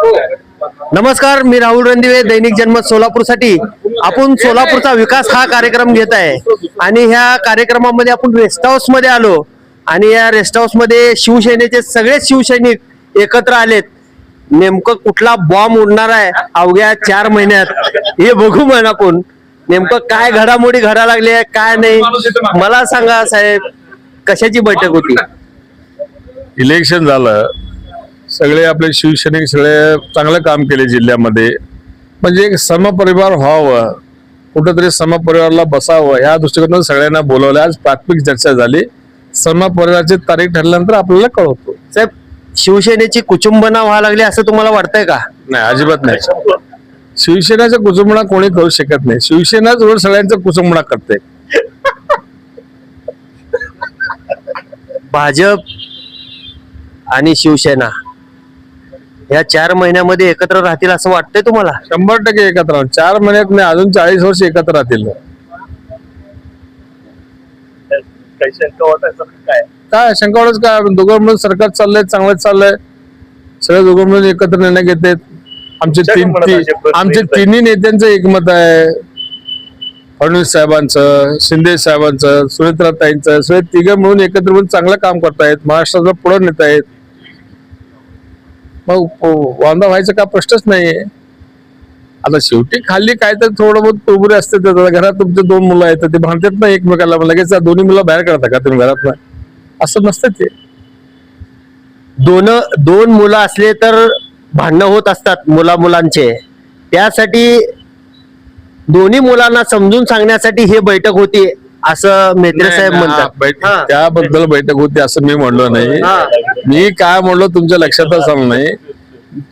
नमस्कार, मी राहुल रणदिवे, दैनिक जनमत सोलापूरसाठी. आपण सोलापूरचा विकास हा कार्यक्रम घेत आहे आणि ह्या कार्यक्रमामध्ये आपण रेस्ट हाऊस मध्ये आलो आणि या रेस्ट हाऊस मध्ये शिवसेनेचे सगळे शिवसैनिक एकत्र आलेत. नेमकं कुठला बॉम्ब उडणार आहे अवघ्या 4 महिन्यात हे बघू म्हण आपण. नेमकं काय घडामोडी घडा लागली आहे काय नाही मला सांगा साहेब, कशाची बैठक होती? इलेक्शन झालं, सगळे आपले शिवसैनिक सगळे चांगलं काम केले जिल्ह्यामध्ये. म्हणजे एक समपरिवार व्हावं, कुठंतरी समपरिवाराला बसावं या दृष्टिकोनातून सगळ्यांना बोलवलं. आज प्राथमिक चर्चा झाली. समपरिवाराची तारीख ठरल्यानंतर आपल्याला कळवतो. साहेब, शिवसेनेची कुचुंबना व्हायला लागली असं तुम्हाला वाटतंय का? नाही, अजिबात नाही. शिवसेनेचा कुचुंबणा कोणी करू शकत नाही. शिवसेनाच उलट सगळ्यांचा कुचुंबणा करते. भाजप आणि शिवसेना या 4 महिन्यामध्ये एकत्र राहतील असं वाटतंय तुम्हाला? 100% एकत्र राहून 4 महिन्यात नाही, अजून 40 वर्ष एकत्र राहतील. काय शंका वाटत काय? दोघं मिळून सरकार चाललंय, चांगलं चाललंय. सगळे दोघं मिळून एकत्र निर्णय घेतात. आमचे तिन्ही नेत्यांचं एकमत आहे. फडणवीस साहेबांचं, शिंदे साहेबांचं, सुनेत्राताईंचं, सगळे तिघं मिळून एकत्र मिळून चांगलं काम करतायत. महाराष्ट्राला पुढे नेत आहेत. मग वांदा व्हायचा का प्रश्नच नाहीये. आता शेवटी खाली काय तर थोडं बहुत टोबरे असते. घरात तुमचे 2 मुलं आहेत, ते भांडतात ना एकमेकाला. लगेच दोन्ही मुलं बाहेर काढता का तुम्ही घरात? असं नसतं ते. दोन मुलं असले तर भांडणं होत असतात मुलांचे. त्यासाठी दोन्ही मुलांना समजून सांगण्यासाठी हे बैठक होती असं मेत्रे साहेब म्हणतात. त्याबद्दल बैठक होती असं मी म्हणलो नाही. मी काय म्हणलो तुमच्या लक्षातच आलं नाही.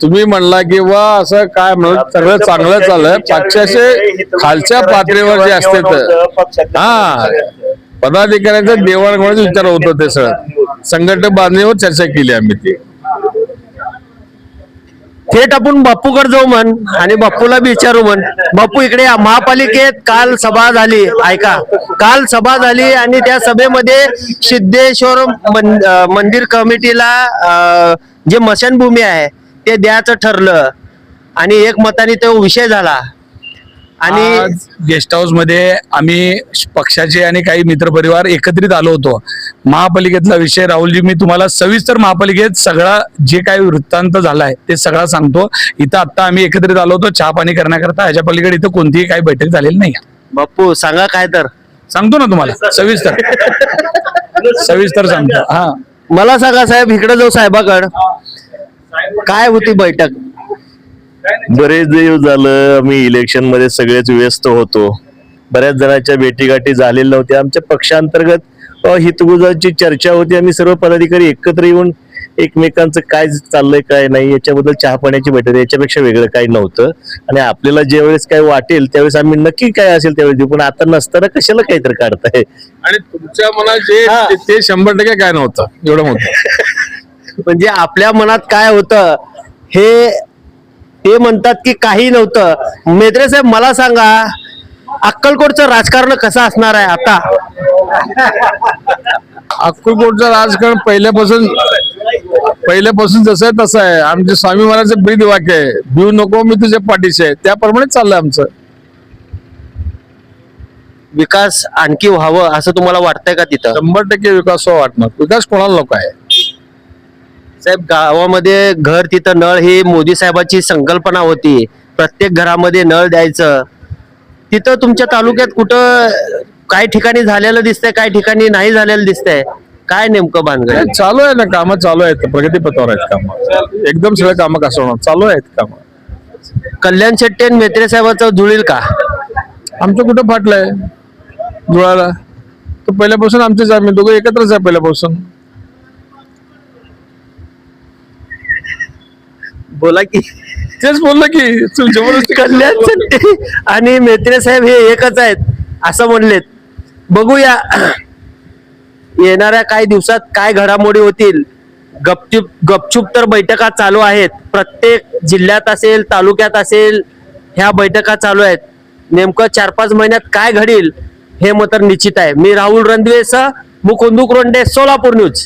तुम्ही म्हणला की वा असं काय म्हणत सगळं चांगलं चाललंय. पक्षाचे खालच्या पातळीवर जे असते पदाधिकाऱ्यांचं देवाणघेवाणीचा विचार होतो. ते सगळं संघटन बांधणीवर चर्चा केली आम्ही. ती थेट आपण बापूकडे जाऊ म्हण आणि बापूला विचारू म्हण. बापू, इकडे महापालिकेत काल सभा झाली, ऐका. काल सभा झाली आणि त्या सभेमध्ये सिद्धेश्वर मंदिर कमिटीला जे मशानभूमी आहे ते द्यायचं ठरलं आणि एकमताने तो विषय झाला. आणि गेस्ट हाऊस मध्ये आम्ही पक्षाचे आणि काही मित्रपरिवार एकत्रित आलो होतो. महापालिकेतला विषय राहुलजी, मी तुम्हाला सविस्तर महापालिकेत सगळा जे काही वृत्तांत झालाय ते सगळा सांगतो. इथं आता आम्ही एकत्रित आलो होतो चहा पाणी करण्याकरता. ह्याच्या पलीकडे इथं कोणतीही काही बैठक झालेली नाही. बापू सांगा काय तर. सांगतो ना तुम्हाला सविस्तर सांगतो. हा, मला सांगा साहेब, इकडे जाऊ साहेबाकड. काय होती बैठक? बरेच दिवस झालं आम्ही इलेक्शन मध्ये सगळेच व्यस्त होतो. बऱ्याच जणांच्या भेटीगाठी झालेल्या नव्हत्या. आमच्या पक्षांतर्गत हितगुजांची चर्चा होती. आम्ही सर्व पदाधिकारी एकत्र येऊन एकमेकांचं काय चाललंय काय नाही याच्याबद्दल चहा पाण्याची बैठक, याच्यापेक्षा वेगळं काही नव्हतं. आणि आपल्याला ज्यावेळेस काय वाटेल त्यावेळेस आम्ही नक्की काय असेल त्यावेळेस देऊ. पण आता नसताना कशाला काहीतरी काढताय? आणि तुमच्या मनात जे ते 100% काय नव्हतं एवढं होतं. म्हणजे आपल्या मनात काय होतं हे ते म्हणतात की काही नव्हतं. मेत्रे साहेब, मला सांगा, अक्कलकोटचं राजकारण कसं असणार आहे आता? अक्कलकोटचं राजकारण पहिल्यापासून जसं आहे तसं आहे. आमचे स्वामी महाराजांचं ब्रीद वाक्य आहे, भिऊ नको मी तुझ्या पाठीशी आहे. त्याप्रमाणे चाललंय आमचं. विकास आणखी व्हावं असं तुम्हाला वाटतंय का तिथं? 100% विकास वाटणार. विकास कोणाला नको आहे साहेब? गावामध्ये घर तिथं नळ ही मोदी साहेबांची संकल्पना होती. प्रत्येक घरामध्ये नळ द्यायचं. तिथं तुमच्या तालुक्यात कुठं काही ठिकाणी झालेलं दिसतंय, काही ठिकाणी नाही झालेलं दिसतंय. काय नेमकं भानगड? चालू आहे ना, कामं चालू आहेत, प्रगतीपथावर आहेत कामं. एकदम सगळे कामं कसं होणार? चालू आहेत कामं. कल्याण शेट्टी आणि मेत्रे साहेबांचं जुळेल का? आमचं कुठं फाटलंय जुळाला? तो पहिल्यापासून आमचेच, आम्ही दोघं एकत्रच आहे पहिल्यापासून. बोला की. तेच बोललं की जबरदस्ती. कल्याण शेट्टी आणि मेत्रे साहेब हे एकच आहेत असं म्हणलेत. बघूया येणाऱ्या काही दिवसात काय घडामोडी होतील. गपचूप तर बैठका चालू आहेत. प्रत्येक जिल्ह्यात असेल, तालुक्यात असेल, ह्या बैठका चालू आहेत. नेमकं 4-5 महिन्यात काय घडेल हे मात्र निश्चित आहे. मी राहुल रणदिवे, मुकुंद कुरोंडे, सोलापूर न्यूज.